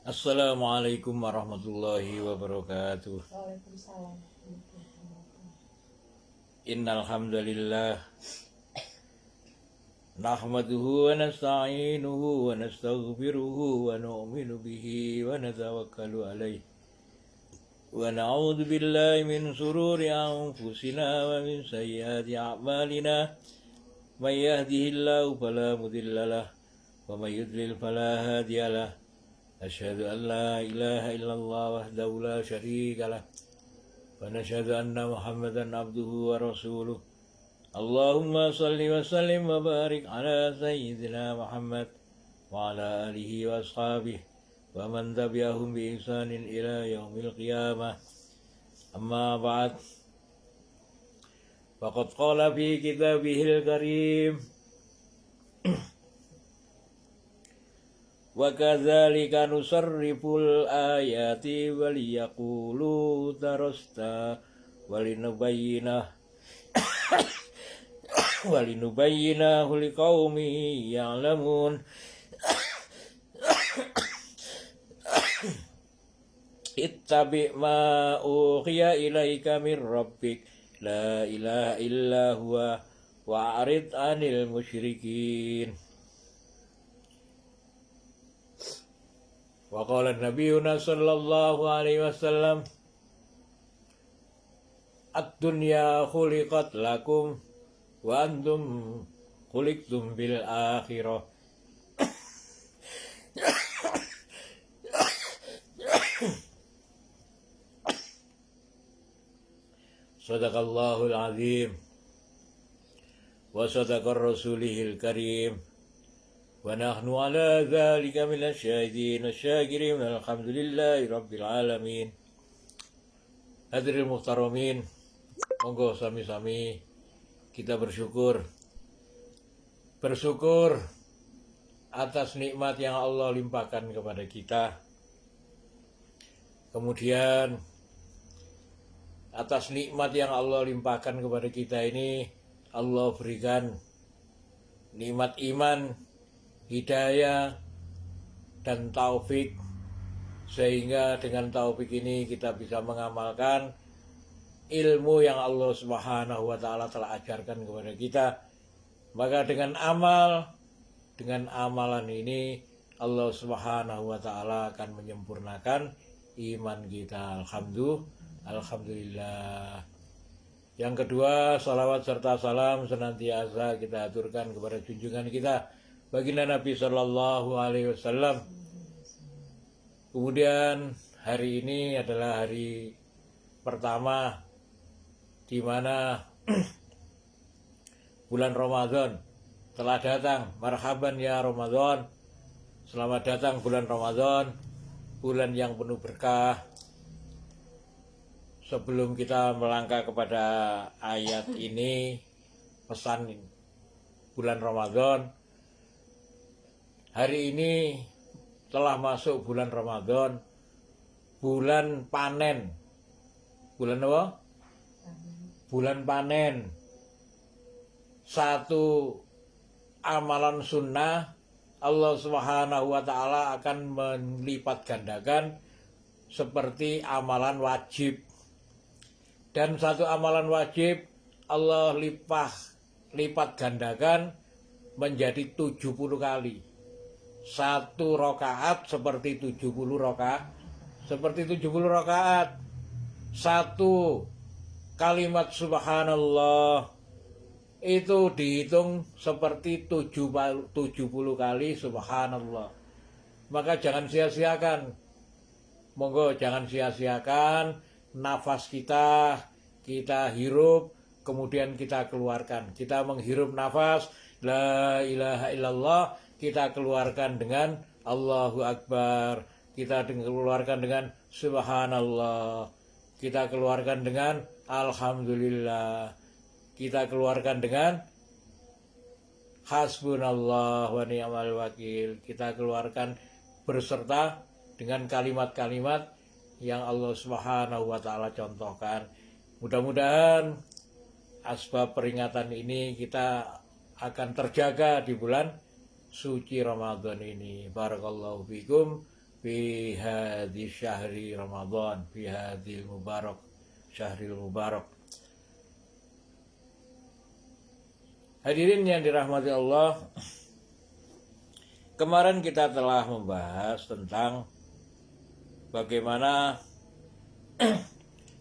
Assalamualaikum warahmatullahi wabarakatuh. Waalaikumsalam. Innal hamdalillah nahmaduhu wa nasta'inuhu wa nastaghfiruhu wa nu'minu bihi wa natawakkalu alayh. Wa na'udzu billahi min shururi anfusina wa min sayyiati a'malina. May yahdihillahu fala mudilla lahu wa may yudlil fala hadiya lahu. Asyhadu an la ilaha illallah wahdahu la syarika lahu wa nashhadu anna Muhammadan abduhu wa rasuluh. Allahumma salli wa sallim wa barik ala sayyidina Muhammad wa ala alihi wa ashabihi wa man tabi'ahum bi ihsanin ila yaumil qiyamah. Amma ba'd. Faqad qala fi kitabihil karim wa kadzalika nusarriful ayati waliyaqulu darasta walinubayyinahu liqaumin ya'lamun. Ittabi ma uhiya ilaika min rabbik la ilaha illa huwa wa'rid 'anil musyrikin. Wa qala nabiyuna sallallahu alaihi wasallam, ad-dunya khuliqat lakum wa antum khuliqtum bil akhirah. Sadaqallahul azim wa sadaqar rasulihil karim wa nahnu ala dzalika minasy syahidin wasyakirin alhamdulillahi rabbil alamin. Hadirin muhtaramin, monggo sami-sami kita bersyukur atas nikmat yang Allah limpahkan kepada kita. Kemudian atas nikmat yang Allah limpahkan kepada kita ini, Allah berikan nikmat iman, hidayah, dan taufik, sehingga dengan taufik ini kita bisa mengamalkan ilmu yang Allah Subhanahu wa ta'ala telah ajarkan kepada kita. Maka dengan amalan ini Allah Subhanahu wa ta'ala akan menyempurnakan iman kita. Alhamdulillah. Yang kedua, salawat serta salam senantiasa kita aturkan kepada junjungan kita baginda Nabi Sallallahu Alaihi Wasallam. Kemudian hari ini adalah hari pertama di mana bulan Ramadan telah datang. Marhaban ya Ramadan. Selamat datang bulan Ramadan, bulan yang penuh berkah. Sebelum kita melangkah kepada ayat ini, pesan bulan Ramadan. Hari ini telah masuk bulan Ramadan, bulan panen. Bulan apa? Bulan panen. Satu amalan sunnah Allah Subhanahu wa ta'ala akan melipat gandakan seperti amalan wajib. Dan satu amalan wajib Allah lipat gandakan menjadi 70 kali. Satu rakaat seperti 70 rakaat. Seperti 70 rakaat. Satu kalimat subhanallah itu dihitung seperti 70 kali subhanallah. Maka jangan sia-siakan. Monggo jangan sia-siakan nafas kita hirup, kemudian kita keluarkan. Kita menghirup nafas la ilaha illallah, kita keluarkan dengan Allahu Akbar, kita keluarkan dengan subhanallah, kita keluarkan dengan alhamdulillah, kita keluarkan dengan hasbunallah wa ni'mal wakil, kita keluarkan berserta dengan kalimat-kalimat yang Allah Subhanahu wa ta'ala contohkan. Mudah-mudahan asbab peringatan ini kita akan terjaga di bulan suci Ramadan ini. Barakallahu fikum. fi hadhi syahri Ramadan, fi hadhil mubarak, syahril mubarak. Hadirin yang dirahmati Allah, kemarin kita telah membahas tentang bagaimana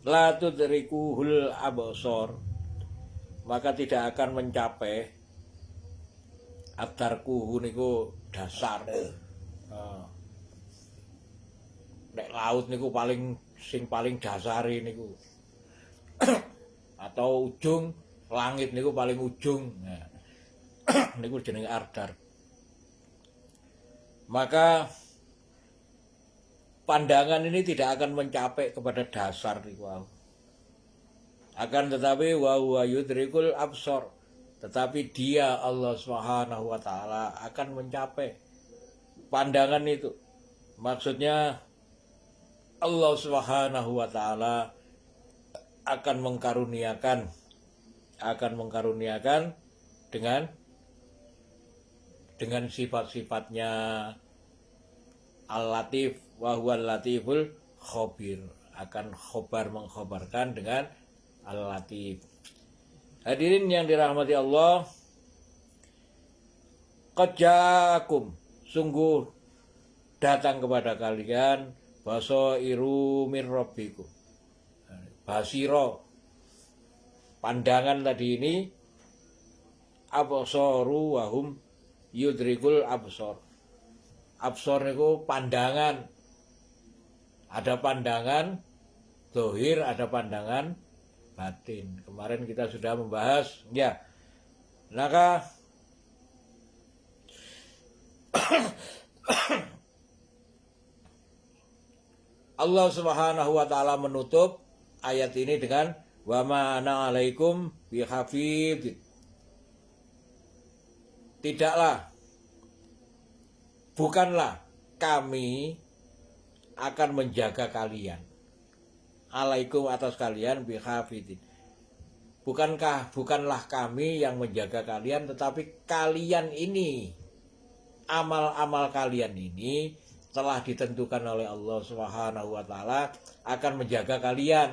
la tudrikuhul absar, maka tidak akan mencapai adarkuhu niku dasar. Nek laut niku paling dasari niku. Atau ujung langit niku paling ujung. Nah, niku jenenge ardar. Maka pandangan ini tidak akan mencapai kepada dasar niku. Akan tetapi wa huwa yudrikul absar, tetapi dia Allah Subhanahu wa taala akan mencapai pandangan itu. Maksudnya Allah Subhanahu wa taala akan mengkaruniakan dengan sifat-sifatnya Al-Latif wa huwal latiful khabir, akan mengkhabarkan dengan Al-Latif. Hadirin yang dirahmati Allah, qad ja'akum, sungguh datang kepada kalian basairu mir rabbikum. Basiro, pandangan tadi ini, absaru wahum yudrikul absar. Absar itu pandangan. Ada pandangan zahir, ada pandangan batin. Kemarin kita sudah membahas, ya. Maka Allah Subhanahu wa taala menutup ayat ini dengan wa ma ana alaikum bihafidz. Bukanlah kami akan menjaga kalian. Alaikum atas kalian bihafidz. Bukanlah kami yang menjaga kalian, tetapi kalian ini, amal-amal kalian ini telah ditentukan oleh Allah Subhanahu wa taala akan menjaga kalian.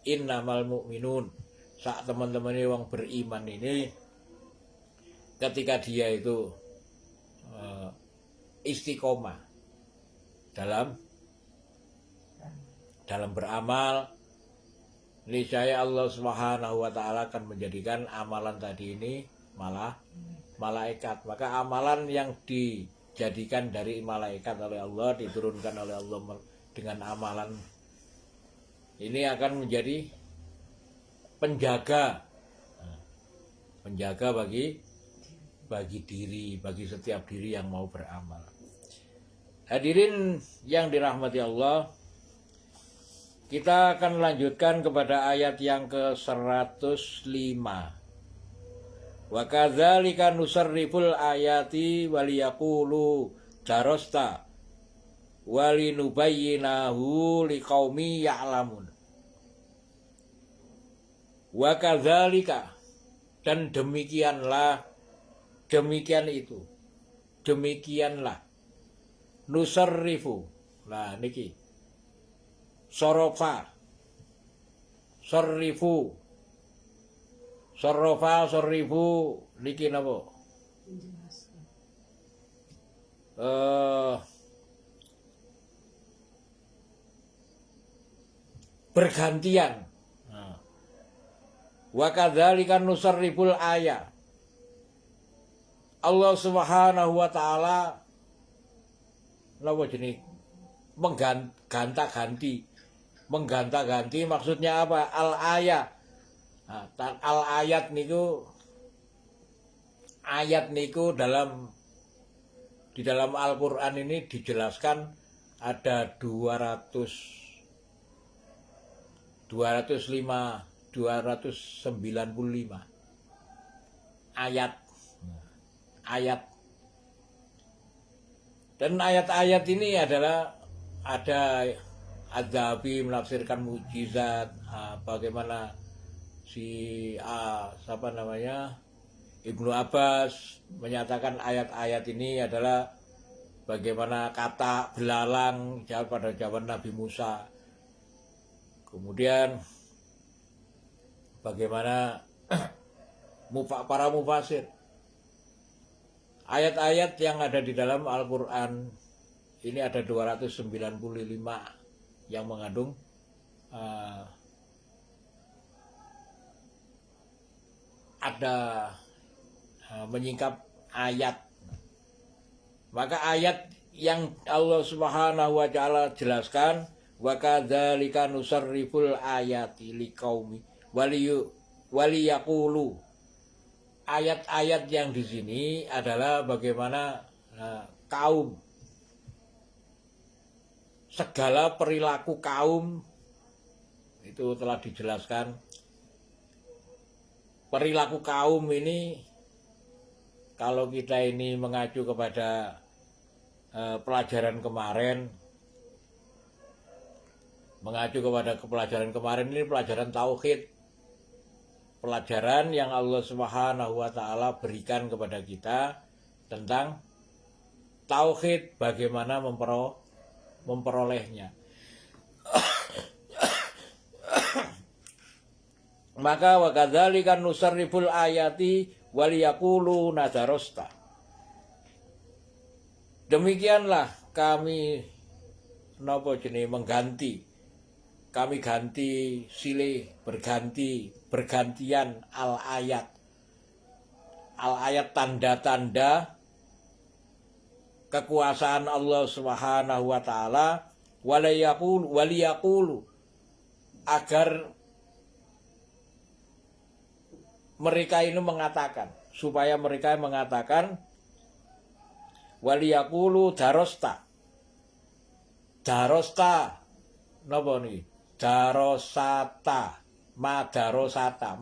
Innamal mu'minun, saat teman-teman ini wong beriman ini, ketika dia itu istiqomah dalam beramal, niscaya Allah Subhanahu wa taala akan menjadikan amalan tadi ini malah malaikat. Maka amalan yang dijadikan dari malaikat oleh Allah, diturunkan oleh Allah dengan amalan ini akan menjadi penjaga bagi setiap diri yang mau beramal. Hadirin yang dirahmati Allah, kita akan lanjutkan kepada ayat yang ke-105. Wa kadzalika nusarriful ayati waliyaqulu darasta walinubayyinahu liqaumi ya'lamun. Wa kadzalika, dan demikianlah nusarrifu. Nah niki sorofa, sorrifu, niki napa? Bergantian. Wa kadzalika nusarriful ayat. Allah Subhanahu wa taala napa jenenge mengganta-ganti, maksudnya apa? Al-ayat. Nah, al-ayat niku di dalam Al-Qur'an ini dijelaskan ada 295 ayat. Dan ayat-ayat ini adalah ada Adzabi menafsirkan mukjizat, bagaimana si Ibnu Abbas menyatakan ayat-ayat ini adalah bagaimana kata belalang pada zaman Nabi Musa. Kemudian bagaimana para mufasir. Ayat-ayat yang ada di dalam Al-Quran ini ada 295 yang mengandung ada menyingkap ayat. Maka ayat yang Allah Subhanahu wa taala jelaskan, wa kadzalika nusarriful ayati liqaumi waliyaqulu. Ayat-ayat yang di sini adalah bagaimana kaum, segala perilaku kaum itu telah dijelaskan. Perilaku kaum ini, kalau kita ini mengacu kepada pelajaran kemarin, ini pelajaran tauhid. Pelajaran yang Allah Subhanahu wa taala berikan kepada kita tentang tauhid, bagaimana memperolehnya. Maka wa kadzalika nusarriful ayati waliyaqulu nadarosta. Demikianlah kami kami ganti silih bergantian al-ayat tanda-tanda kekuasaan Allah Subhanahu wa taala waliyaqulu agar mereka ini mengatakan, supaya mereka mengatakan waliyaqulu darosta napa niki madarosata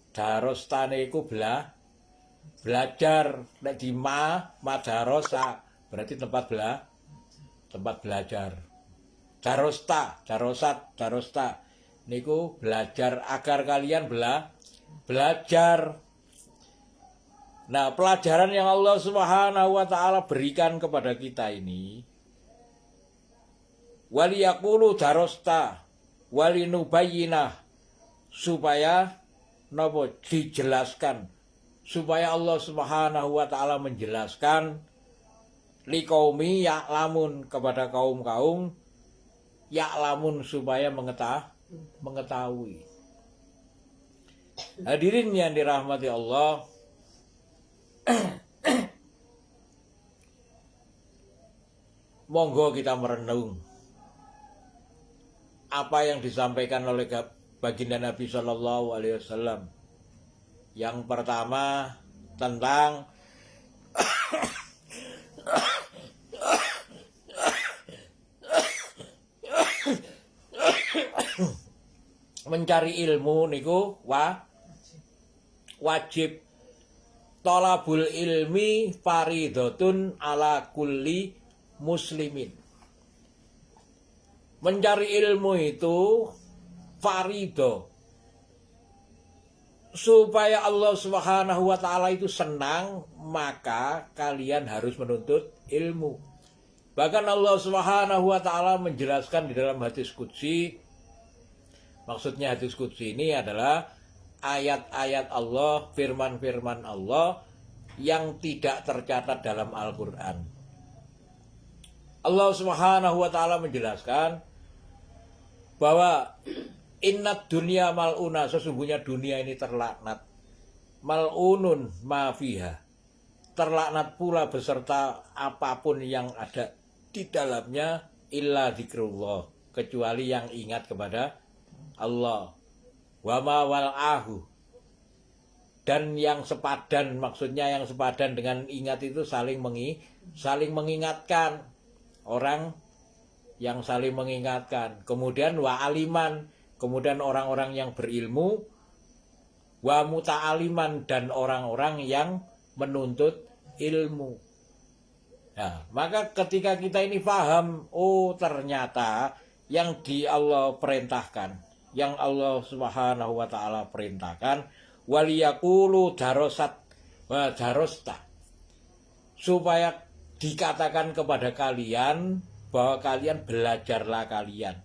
darosta niku belajar. Nek di madarosa berarti tempat belajar. Darosta niku belajar, agar kalian belajar. Nah, pelajaran yang Allah Subhanahu wa taala berikan kepada kita ini, waliyaqulu darosta walinubayyinah, supaya dijelaskan, supaya Allah Subhanahu wa taala menjelaskan liqaumi ya'lamun, kepada kaum-kaum ya'lamun, supaya mengetahui. Hadirin yang dirahmati Allah, monggo kita merenung apa yang disampaikan oleh baginda Nabi Shallallahu Alaihi Wasallam. Yang pertama tentang mencari ilmu niku wajib. Thalabul ilmi faridhatun ala kulli muslimin. Mencari ilmu itu farido, supaya Allah Subhanahu wa taala itu senang, maka kalian harus menuntut ilmu. Bahkan Allah Subhanahu wa taala menjelaskan di dalam hadis qudsi. Maksudnya hadis qudsi ini adalah ayat-ayat Allah, firman-firman Allah yang tidak tercatat dalam Al-Qur'an. Allah Subhanahu wa taala menjelaskan bahwa innad dunya mal'una, sesungguhnya dunia ini terlaknat. Mal'unun ma fiha, terlaknat pula beserta apapun yang ada di dalamnya, illa dzikrullah, kecuali yang ingat kepada Allah. Wa ma wal'ahu, dan yang sepadan, maksudnya yang sepadan dengan ingat itu saling mengingatkan, orang yang saling mengingatkan. Kemudian wa aliman, kemudian orang-orang yang berilmu, wa muta'aliman, dan orang-orang yang menuntut ilmu. Nah, maka ketika kita ini paham, oh ternyata yang Allah perintahkan, yang Allah Subhanahu wa taala perintahkan waliyaqulu darosta, supaya dikatakan kepada kalian bahwa kalian belajarlah kalian.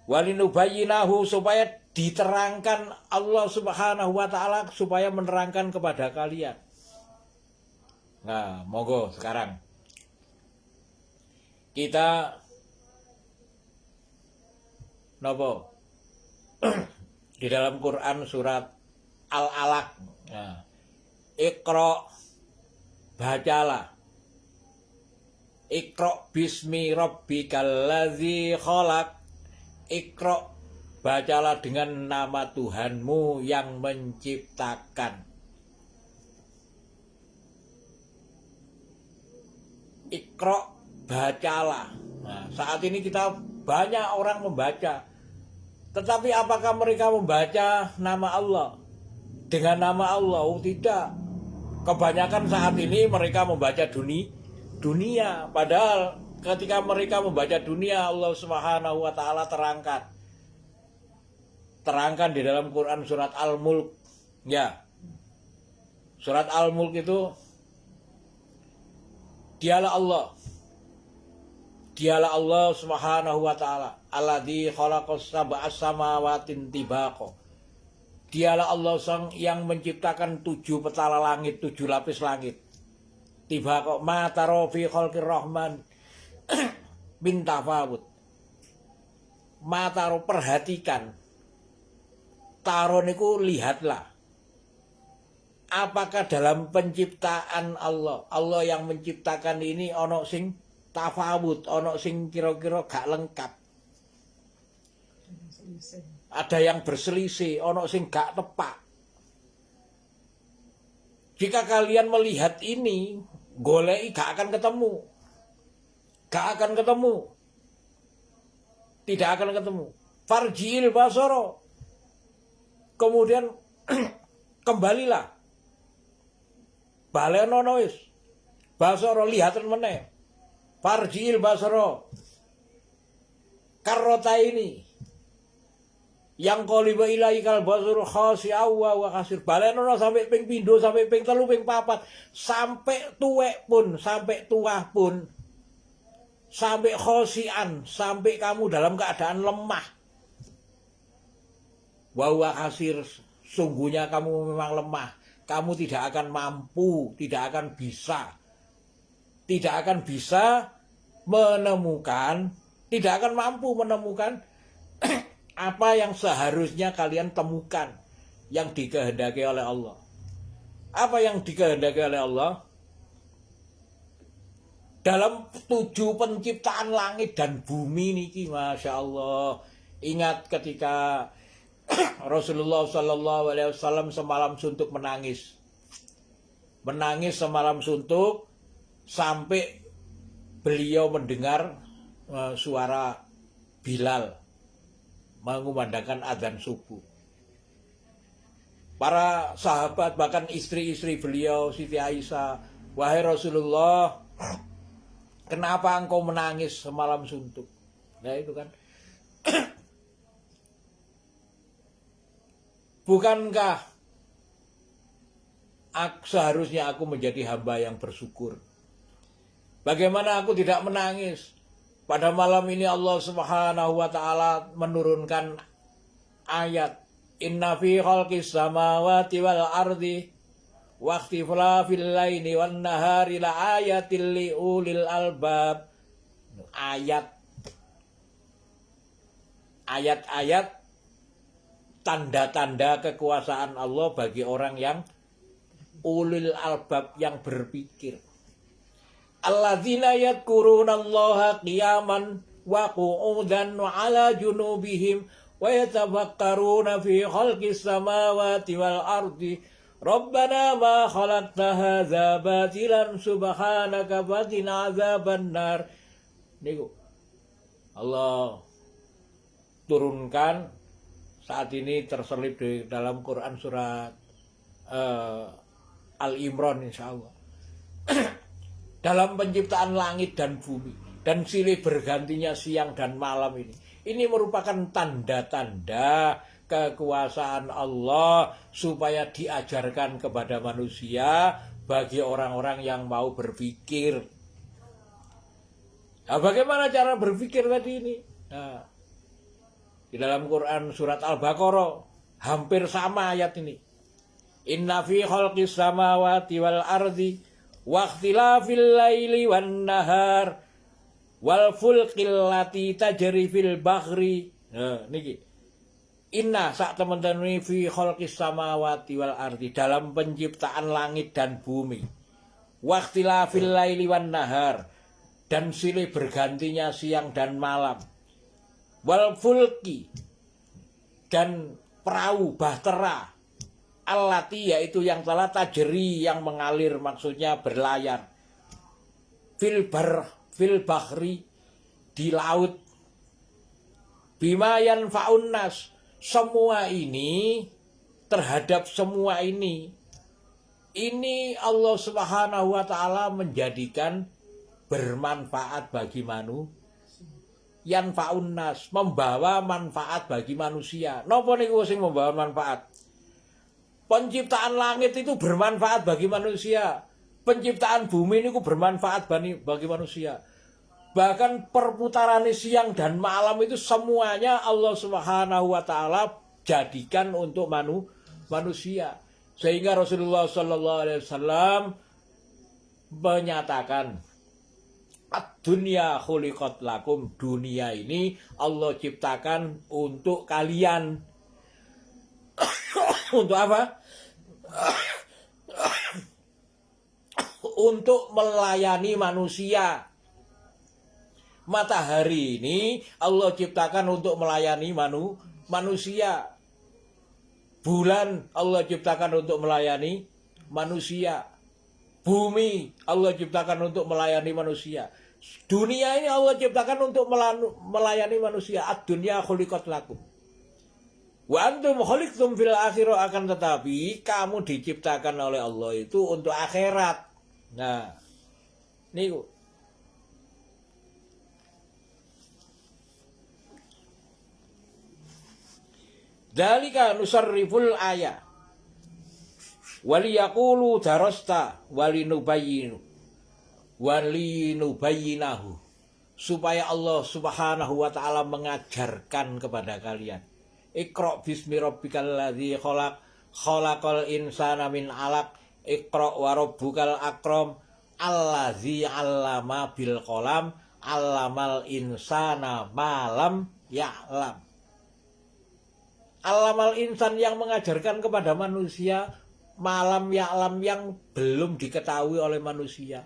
Walinubayyinahu, supaya diterangkan Allah Subhanahu wa taala, supaya menerangkan kepada kalian. Nah, monggo sekarang kita nopo di dalam Quran surat Al-Alaq. Nah, Iqra, bacalah. Iqra bismi rabbikal ladzi khalaq. Iqra, bacalah dengan nama Tuhanmu yang menciptakan. Iqra, bacalah. Nah, saat ini kita banyak orang membaca. Tetapi apakah mereka membaca nama Allah? Dengan nama Allah? Oh, tidak. Kebanyakan saat ini mereka membaca dunia. Padahal ketika mereka membaca dunia, Allah Subhanahu wa taala terangkan di dalam Quran surat Al-Mulk. Ya. Surat Al-Mulk itu dialah Allah Subhanahu wa taala, alladzi khalaqas sab'a samawatin tibaqa. Dialah Allah sang yang menciptakan 7 petala langit, 7 lapis langit. Tibaqa ma taro fi khalqir rahman min tafawut. Ma taro, perhatikan. Taro niku lihatlah. Apakah dalam penciptaan Allah yang menciptakan ini ono sing tafawut, ono sing kira-kira gak lengkap. Ada yang berselisih, ono sing gak tepat. Jika kalian melihat ini, goleki gak akan ketemu. Gak akan ketemu. Tidak akan ketemu. Farji'il basara. Kemudian kembalilah. Balenono wis. Basara, lihatan meneh. Farji'il basara. Karrota ini. Yang qaliba ilaikal basur khasi'aw wa kasir. Balenono sampai ping pindho, sampai ping 3, ping 4, sampai tuwek pun, sampai tuah pun, sampai khosian, sampai kamu dalam keadaan lemah. Wa kasir, sungguhnya kamu memang lemah. Kamu tidak akan mampu, tidak akan bisa menemukan, tidak akan mampu menemukan apa yang seharusnya kalian temukan yang dikehendaki oleh Allah. Apa yang dikehendaki oleh Allah? Dalam 7 penciptaan langit dan bumi niki, Masya Allah. Ingat ketika Rasulullah SAW semalam suntuk menangis semalam suntuk sampai beliau mendengar suara Bilal mengumandangkan adzan subuh. Para sahabat, bahkan istri-istri beliau, Siti Aisyah, wahai Rasulullah, kenapa engkau menangis semalam suntuk? Nah itu kan. Bukankah seharusnya aku menjadi hamba yang bersyukur? Bagaimana aku tidak menangis? Pada malam ini Allah Subhanahu wa taala menurunkan ayat, inna fi khalqis samawati wal ardi wa ikhtilafil laili wan nahari la ayatil liulil albab. Ayat-ayat tanda-tanda kekuasaan Allah bagi orang yang ulil albab, yang berpikir. Alladzina yadhkurunallaha qiyaman wa qu'udan wa 'ala junubihim wa yatafakkaruna fi khalqis samawati wal ardi Rabbana ma khalaqta hadza batilan subhanaka faqina adzabannar. Niku Allah turunkan saat ini terselip di dalam Quran surat Al-Imran insyaallah. Dalam penciptaan langit dan bumi dan silih bergantinya siang dan malam ini merupakan tanda-tanda kekuasaan Allah supaya diajarkan kepada manusia bagi orang-orang yang mau berpikir. Nah, bagaimana cara berpikir tadi ini? Nah, di dalam Quran surat Al-Baqarah hampir sama ayat ini. Inna fi khalqis samawati wal ardi wa ikhtilafil laili wan nahar wal fulqil lati tajri fil bahri. Nah, niki. Inna sak teman-teman fi khalqis samawati wal ardi, dalam penciptaan langit dan bumi. Wa ikhtilafil laili wan nahar, dan silih bergantinya siang dan malam. Wal fulki, dan perahu bahtera, allati yaitu yang telah tajri, yang mengalir, maksudnya berlayar, fil bahri, di laut, bima yanfa'un nas, semua ini, terhadap semua ini Allah Subhanahu wa taala menjadikan bermanfaat bagi manusia. Yanfa'un nas, membawa manfaat bagi manusia. Napa niku sing membawa manfaat? Penciptaan langit itu bermanfaat bagi manusia. Penciptaan bumi niku bermanfaat bagi manusia. Bahkan perputaran siang dan malam itu semuanya Allah Subhanahu wa taala jadikan untuk manusia. Sehingga Rasulullah sallallahu alaihi wasallam menyatakan, dunia khuliqat lakum, dunia ini Allah ciptakan untuk kalian. Untuk apa? Untuk melayani manusia. Matahari ini Allah ciptakan untuk melayani manusia. Bulan Allah ciptakan untuk melayani manusia. Bumi Allah ciptakan untuk melayani manusia. Dunia ini Allah ciptakan untuk melayani manusia. Ad-dunya khuliqat lakum. Wa antum khuliqtum fil akhirah, akan tetapi kamu diciptakan oleh Allah itu untuk akhirat. Nah, niku. Dzalika nusarriful ayat. Waliyaqulu darasta walinubayyinahu, supaya Allah Subhanahu wa taala mengajarkan kepada kalian. Iqra bismi rabbikal ladzi khalaq, khalaqal insana min 'alaq, iqra wa rabbukal akram, allazi 'allama bil qalam, 'allamal insana ma lam ya'lam. Allamal insan, yang mengajarkan kepada manusia, malam ya'lam, yang belum diketahui oleh manusia.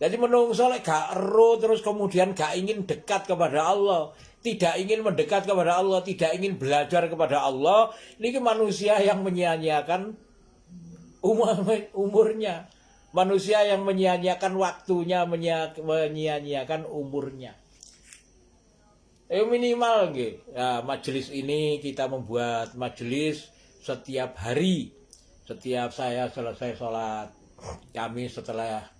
Jadi menungso lek gak ero terus kemudian gak ingin dekat kepada Allah, tidak ingin mendekat kepada Allah, tidak ingin belajar kepada Allah, ini manusia yang menyia-nyiakan umurnya. Manusia yang menyia-nyiakan waktunya, menyia-nyiakan umurnya. Minimal nggih. Ya, majelis ini kita membuat majelis setiap hari. Setiap saya selesai sholat, kami setelah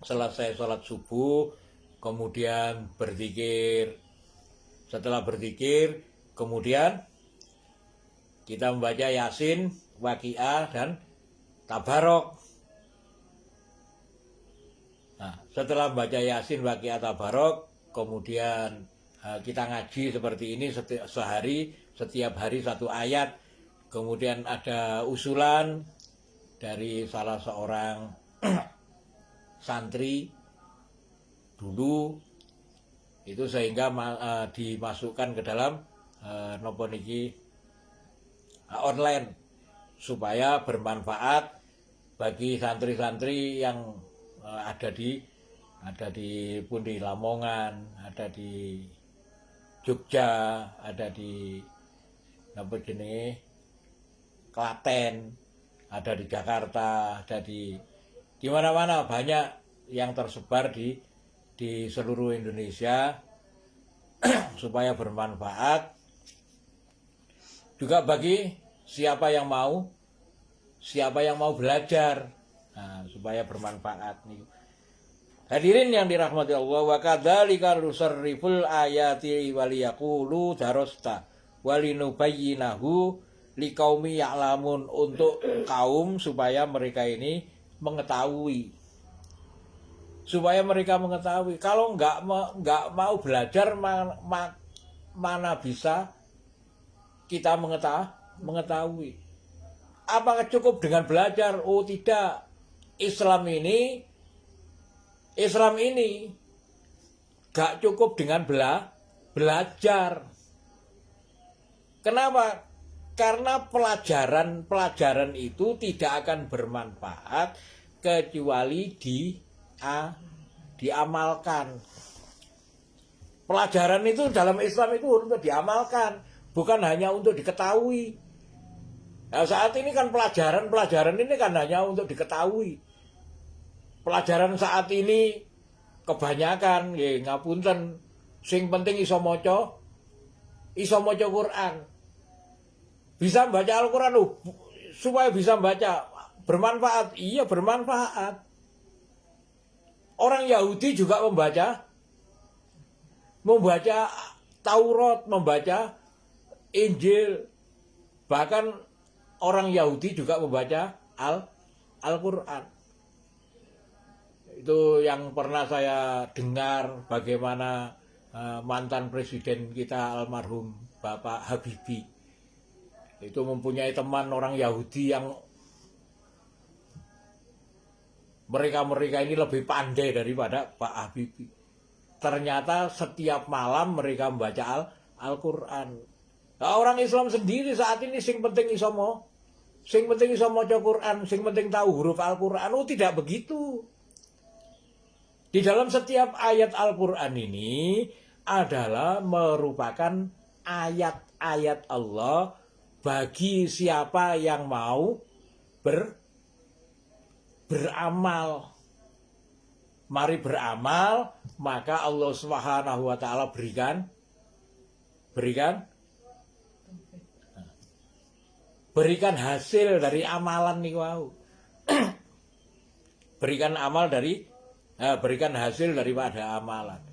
selesai sholat subuh, kemudian berzikir. Setelah berzikir, kemudian kita membaca Yasin, Waqiah, dan Tabarok. Nah, setelah membaca Yasin, Waqiah, Tabarok, kemudian kita ngaji seperti ini sehari, setiap hari satu ayat. Kemudian ada usulan dari salah seorang santri dulu itu, sehingga dimasukkan ke dalam nopo niki online supaya bermanfaat bagi santri-santri yang ada di Pundi Lamongan, ada di Jogja, ada di apa jenenge Klaten, ada di Jakarta, ada di mana-mana, banyak yang tersebar di seluruh Indonesia supaya bermanfaat juga bagi siapa yang mau belajar, nah, supaya bermanfaat nih. Hadirin yang dirahmati Allah, wa kadzalika nusarriful ayati waliyaqulu darasta walinubayyinahu liqaumi ya'lamun, untuk kaum supaya mereka ini mengetahui. Supaya mereka mengetahui. Kalau nggak mau belajar, mana bisa kita mengetahui. Apakah cukup dengan belajar? Oh tidak. Islam ini gak cukup dengan belajar. Kenapa? Karena pelajaran itu tidak akan bermanfaat kecuali diamalkan. Pelajaran itu dalam Islam itu untuk diamalkan, bukan hanya untuk diketahui. Nah, saat ini kan pelajaran ini kan hanya untuk diketahui. Pelajaran saat ini kebanyakan, ya ngapunten, sing penting iso maca Quran. Bisa baca Al-Quran, supaya bisa baca, bermanfaat. Iya, bermanfaat. Orang Yahudi juga membaca Taurat, membaca Injil. Bahkan orang Yahudi juga membaca Al-Quran. Itu yang pernah saya dengar bagaimana mantan presiden kita almarhum Bapak Habibie itu mempunyai teman orang Yahudi yang mereka ini lebih pandai daripada Pak Habibie. Ternyata setiap malam mereka membaca Al-Quran. Nah, orang Islam sendiri saat ini sing penting iso maca Quran, sing penting tahu huruf Al-Quran. Oh, tidak begitu. Di dalam setiap ayat Al-Quran ini adalah merupakan ayat-ayat Allah bagi siapa yang mau beramal. Mari beramal, maka Allah Subhanahu wa taala berikan hasil dari amalan nih, wow. Berikan hasil daripada amalan.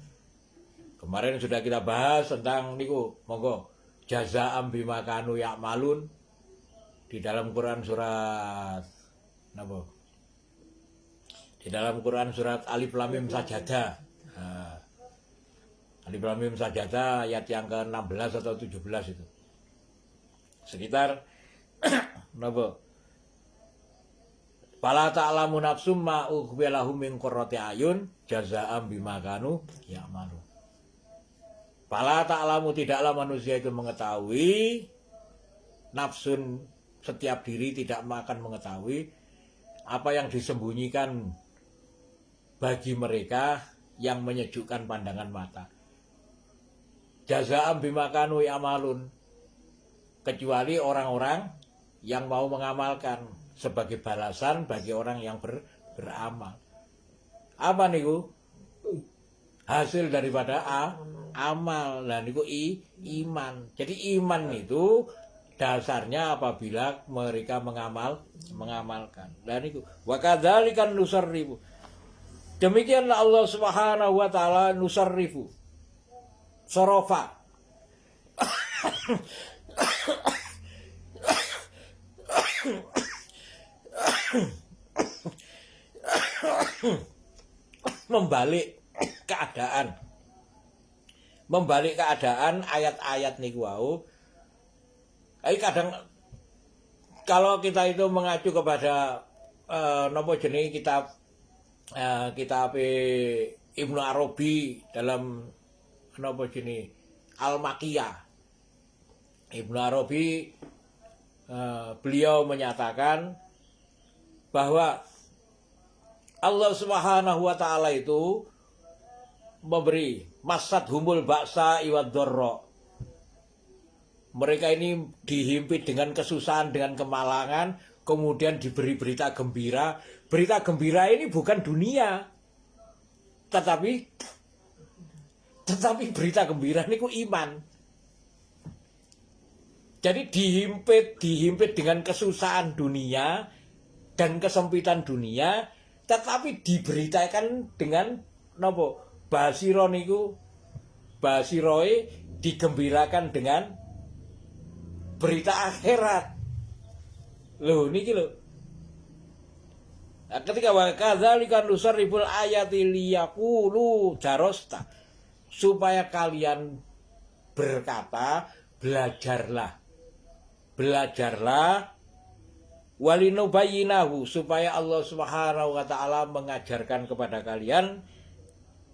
Kemarin sudah kita bahas tentang niku, monggo, jazaa'an bima kanu ya'malun di dalam Quran surat napa? Di dalam Quran surat Alif Lam Mim Sajadah. Alif Lam Mim Sajadah ayat yang ke-16 atau 17 itu. Sekitar napa? Fala ta'lamu nafsum ma ukhbirahum min qurrati ayun jazaa'an bima kanu ya'malu. Fala ta'lamu, tidaklah manusia itu mengetahui, nafsun setiap diri tidak akan mengetahui apa yang disembunyikan bagi mereka yang menyejukkan pandangan mata. Jazaa'an bima kanu ya'malun, kecuali orang-orang yang mau mengamalkan, sebagai balasan bagi orang yang beramal. Apa niku? Hasil daripada amal. Nah niku iman. Jadi iman itu dasarnya apabila mereka mengamalkan. Dan niku wa kadzalikan nusarrifu. Demikianlah Allah Subhanahu wa taala nusarrifu. Sorofa. membalik keadaan ayat-ayat niku wau. Kadang kalau kita itu mengacu kepada napa jenenge kitab Ibnu Arabi dalam napa jenenge Al-Maqiyah. Ibnu Arabi beliau menyatakan bahwa Allah Subhanahu wa taala itu memberi masad humul ba'sa iwad dharra. Mereka ini dihimpit dengan kesusahan, dengan kemalangan, kemudian diberi berita gembira. Berita gembira ini bukan dunia, tetapi berita gembira ini ku iman. Jadi dihimpit dengan kesusahan dunia dan kesempitan dunia, tetapi diberitakan dengan napa? Basiro niku, basiroe digembirakan dengan berita akhirat. Loh niki lho. Nah, ketika wa kadzalika nusarriful ayati liyaqulu darosta, supaya kalian berkata belajarlah walinubayyinahu, supaya Allah Subhanahu wa taala mengajarkan kepada kalian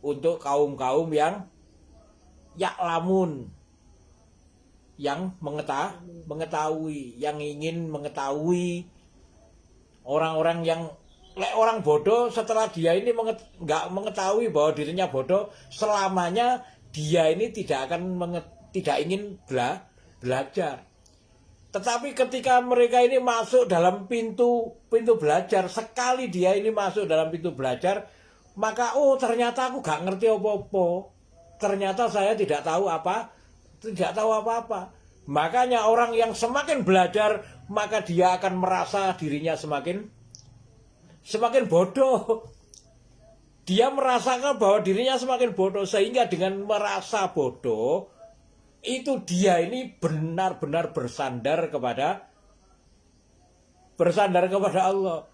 untuk kaum-kaum yang ya'lamun, yang mengetahui, yang ingin mengetahui. Orang-orang yang orang bodoh setelah dia ini nggak mengetahui bahwa dirinya bodoh, selamanya dia ini tidak ingin belajar. Tetapi ketika mereka ini masuk dalam pintu belajar, sekali dia ini masuk dalam pintu belajar, maka ternyata aku gak ngerti apa-apa. Ternyata saya tidak tahu apa-apa. Makanya orang yang semakin belajar, maka dia akan merasa dirinya semakin bodoh. Dia merasakan bahwa dirinya semakin bodoh, sehingga dengan merasa bodoh itu dia ini benar-benar bersandar kepada Allah.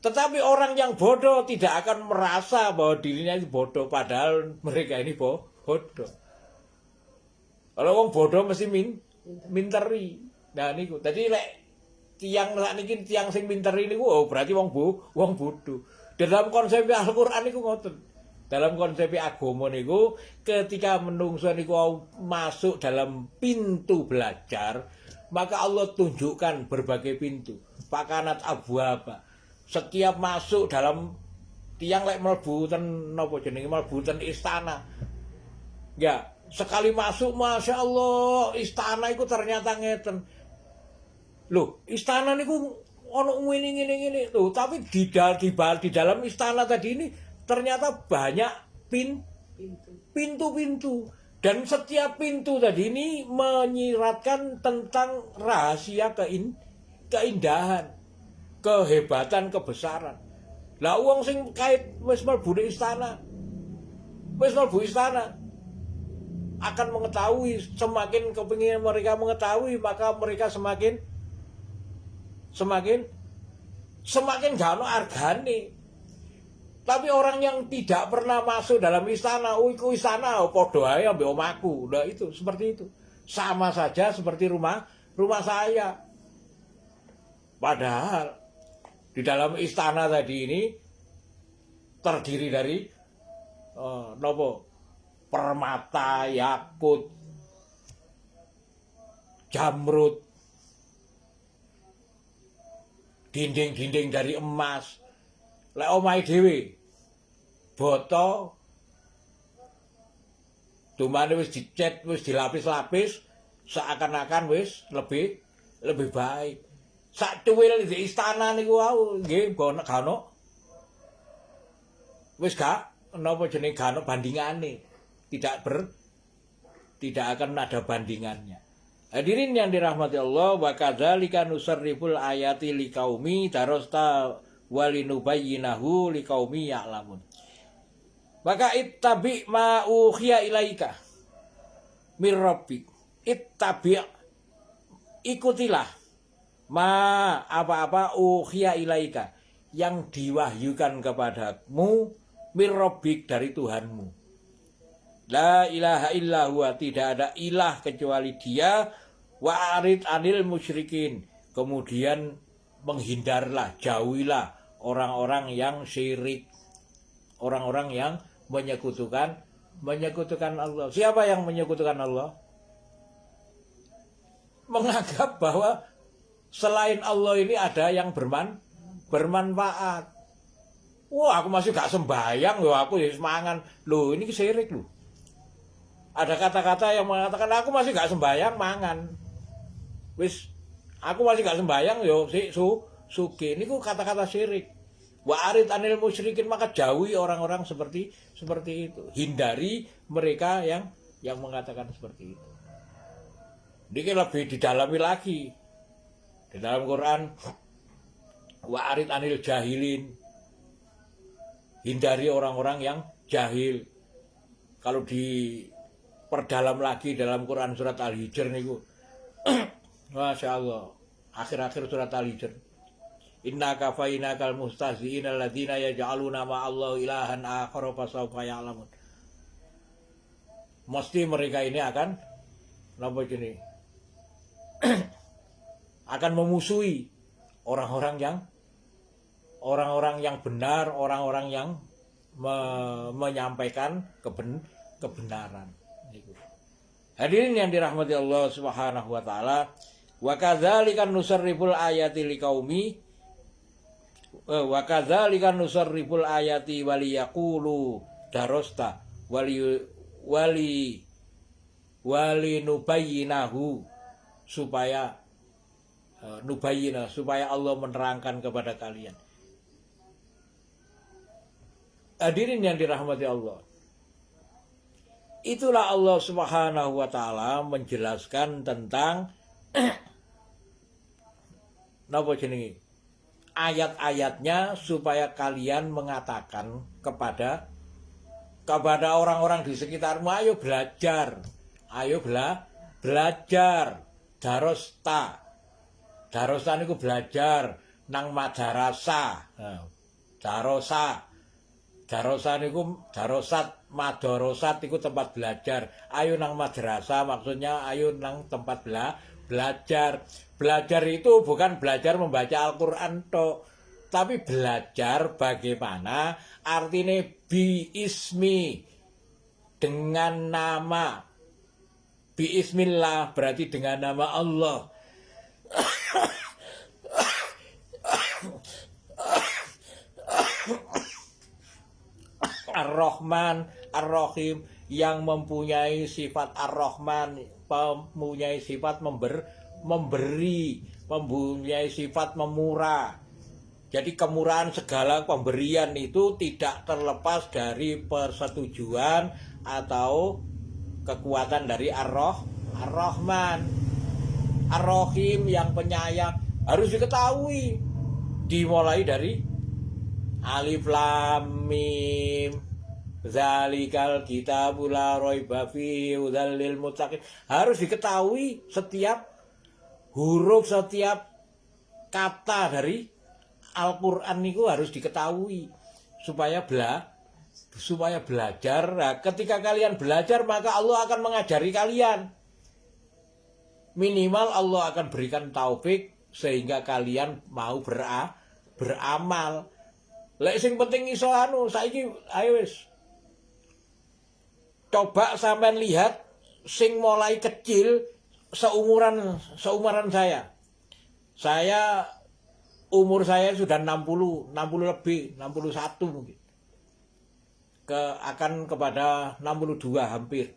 Tetapi orang yang bodoh tidak akan merasa bahwa dirinya itu bodoh, padahal mereka ini bodoh. Kalau orang bodoh mesti minteri. Nah niku tadi tiang sing minteri niku berarti wong bodoh. Dalam konsep Al-Qur'an niku ngoten. Dalam konsep agama niku, ketika menungso niku masuk dalam pintu belajar, maka Allah tunjukkan berbagai pintu. Pakanat abwaba. Setiap masuk dalam tiang mlebu ten istana. Ya, sekali masuk, masya Allah, istana itu ternyata ngeten. Loh, istana niku ono ngene tuh, tapi di dalam istana tadi ini ternyata banyak pintu-pintu, dan setiap pintu tadi ini menyiratkan tentang rahasia keindahan, kehebatan, kebesaran. Lah wong sing kait wis mlebu istana akan mengetahui, semakin kepingin mereka mengetahui, maka mereka semakin gak ono argane. Tapi orang yang tidak pernah masuk dalam istana, iku istana padha ae ambek omahku. Nah itu seperti itu. Sama saja seperti rumah saya. Padahal di dalam istana tadi ini terdiri dari permata, yakut, jamrud, dinding-dinding dari emas. Lek omahe dhewe boto dumane wis dicet, wis dilapis-lapis, seakan-akan wis lebih baik. Sak cuwil di istana niku wau nggih gak ono. Wis gak napa jenenge gak ono bandingane. Tidak akan ada bandingannya. Hadirin yang dirahmati Allah, wa kadzalika nusarriful ayati liqaumi darasta walinubayyinahu liqaumi ya'lamun. Maka ittabi ma uhiya ilaika mir rabbik. Ittabi, ikutilah ma apa-apa uhiya ilaika yang diwahyukan kepadamu mir rabbik dari Tuhanmu. La ilaha illa huwa, tidak ada ilah kecuali Dia. Wa arid anil musyrikin, kemudian menghindarlah, jauhilah orang-orang yang syirik, orang-orang yang menyekutukan Allah. Siapa yang menyekutukan Allah? Menganggap bahwa selain Allah ini ada yang bermanfaat. Wah, aku masih gak sembahyang loh, aku ya semangan. Loh, ini syirik loh. Ada kata-kata yang mengatakan aku masih gak sembahyang mangan. Wis, aku masih gak sembahyang yo suki. Ini kata-kata syirik. Wa arid anil musyrikin, maka jauhi orang-orang seperti itu. Hindari mereka yang mengatakan seperti itu. Ini lebih didalami lagi. Di dalam Quran, wa arid anil jahilin. Hindari orang-orang yang jahil. Kalau diperdalam lagi dalam Quran surat Al-Hijr niku Masya Allah. Akhir-akhir surat Al-Hijr. Inna kafainakal mustahzi'in alladzina yaj'aluna ma'allahu ilahan akhara fasawfa ya'lamun. Mesti mereka ini akan napa jenis? Akan memusuhi orang-orang yang benar, orang-orang yang menyampaikan kebenaran. Hadirin yang dirahmati Allah Subhanahu wa taala, wa kadzalika nusarriful ayati liqaumi wa kadzalika nusarriful ayati waliyaqulu darosta wali nubayyinahu supaya nubayyina supaya Allah menerangkan kepada kalian. Hadirin yang dirahmati Allah. Itulah Allah Subhanahu wa taala menjelaskan tentang napa jenenge? Ayat-ayatnya supaya kalian mengatakan kepada orang-orang di sekitarmu, ayo belajar. Ayo belajar. Darosta. Darosta niku belajar nang madrasah. Darosa. Darosa niku darosat, madrasat iku tempat belajar. Ayo nang madrasah maksudnya ayo nang tempat belajar. Belajar itu bukan belajar membaca Al-Qur'an tok, tapi belajar bagaimana artinya bi-ismi, dengan nama. Bi-ismillah berarti dengan nama Allah. Ar-Rahman, Ar-Rahim, yang mempunyai sifat Ar-Rahman, mempunyai sifat memberi, mempunyai sifat memurah. Jadi kemurahan segala pemberian itu tidak terlepas dari persetujuan atau kekuatan dari Ar-Rahman. Ar-Rahim yang penyayang harus diketahui. Dimulai dari Alif Lam Mim, zalikal kitabul la raiba fihi hudal lil muttaqin. Harus diketahui setiap huruf, setiap kata dari Al-Qur'an itu harus diketahui supaya belajar. Nah, ketika kalian belajar maka Allah akan mengajari kalian. Minimal Allah akan berikan taufik sehingga kalian mau beramal. Lek sing penting iso saiki ayo wis. Coba sampean lihat sing mulai kecil seumuran saya. Saya umur saya sudah 60 lebih, 61 mungkin. Akan kepada 62 hampir.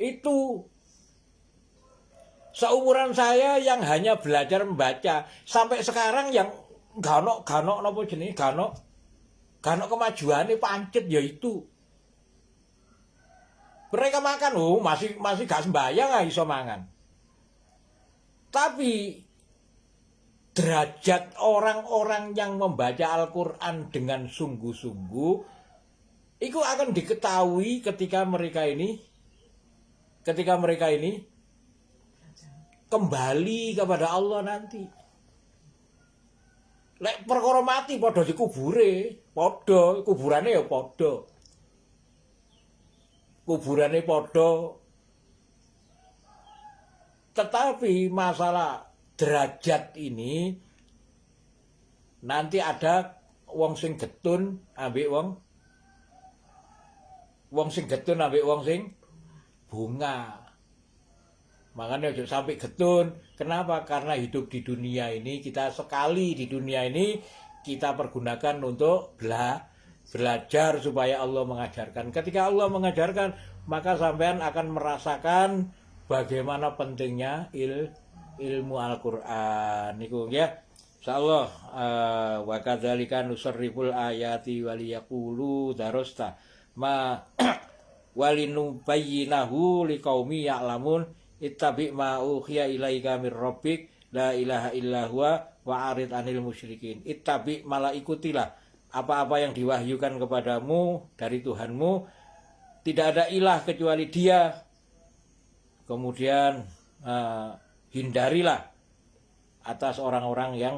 Itu seumuran saya yang hanya belajar membaca sampai sekarang yang gak ono napa jenenge gak ono kemajuane pancet yaitu mereka makan masih gak sembayang iso mangan. Tapi derajat orang-orang yang membaca Al-Qur'an dengan sungguh-sungguh itu akan diketahui ketika mereka ini kembali kepada Allah nanti. Lek perkara mati padha dikubure, padha kuburane ya padha. Kuburane padha. Tetapi masalah derajat ini nanti ada wong sing getun ambek wong sing getun ambek wong sing bunga. Makanya jangan sampai getun. Kenapa? Karena hidup di dunia ini, kita sekali di dunia ini kita pergunakan untuk belajar supaya Allah mengajarkan. Ketika Allah mengajarkan, maka sampean akan merasakan bagaimana pentingnya ilmu Al-Qur'an. Niku ya. Insyaallah wa kadzalika nusarriful ayati waliyaqulu darosta ma walinubayyinahu liqaumi ya'lamun. Ittabi ma uhiya ilaika mir rabbik la ilaha illa huwa wa arid anil musyrikin. Ittabi, malah ikutilah apa-apa yang diwahyukan kepadamu dari Tuhanmu. Tidak ada ilah kecuali Dia. Kemudian hindarilah atas orang-orang yang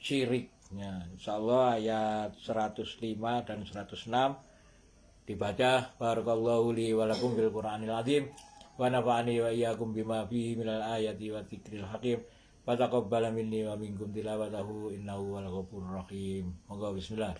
syirik. Ya, insyaallah ayat 105 dan 106 dibaca. Barakallahu li wa lakum bil Qur'anil azim wa nafa'ani wa iyyakum bima fihi minal ayati wa dzikril hakim. Wa taqabbala minni wa minkum tilawatahu innahu wal ghafurur rahim. Monggo bismillah.